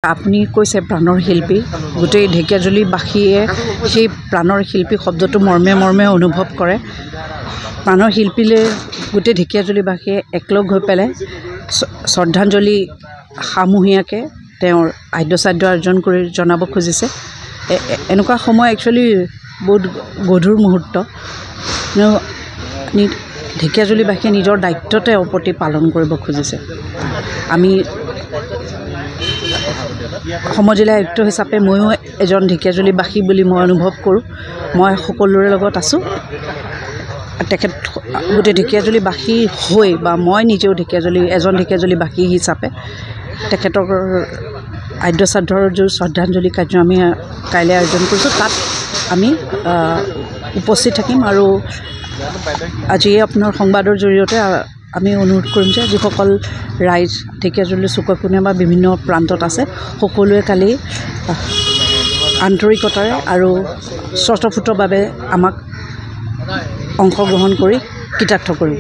আপুনি কৈছে প্ৰাণৰ শিল্পী গোটেই ঢেকিয়াজুলিবাসীয়ে সেই প্ৰাণৰ শিল্পী শব্দটো মৰ্মে মৰ্মে অনুভৱ কৰে। প্ৰাণৰ শিল্পীলৈ গোটেই ঢেকিয়াজুলিবাসীয়ে একলগ হৈ পেলাই শ্ৰদ্ধাঞ্জলি সামূহিয়াকৈ তেওঁৰ আদ্যশ্ৰাদ্ধ অৰ্জন কৰি জনাব খুজিছে। এনেকুৱা সময় একচুৱেলি বহুত গধুৰ মুহূৰ্ত। ঢেকিয়াজুলিবাসীয়ে নিজৰ দায়িত্ব তেওঁৰ প্ৰতি পালন কৰিব খুজিছে। আমি সমজিলা আয়ুক্ত হিচাপে ময়ো এজন ঢেকিয়াজুলিবাসী বুলি মই অনুভৱ কৰোঁ। মই সকলোৰে লগত আছোঁ। তেখেত গোটেই ঢেকিয়াজুলিবাসী হৈ বা মই নিজেও এজন ঢেকিয়াজুলিবাসী হিচাপে তেখেতৰ আদ্যশ্ৰাদ্ধৰ শ্ৰদ্ধাঞ্জলি কাৰ্য আমি কাইলৈ আয়োজন কৰিছোঁ। তাত আমি উপস্থিত থাকিম আৰু আজি আপোনাৰ সংবাদৰ জৰিয়তে আমি অনুৰোধ কৰিম যে যিসকল ৰাইজ ঢেকিয়াজুলিৰ চুকে কোণে বা বিভিন্ন প্ৰান্তত আছে সকলোৱে কালি আন্তৰিকতাৰে আৰু স্বতঃস্ফূৰ্তভাৱে আমাক অংশগ্ৰহণ কৰি কৃতাৰ্থ কৰিব।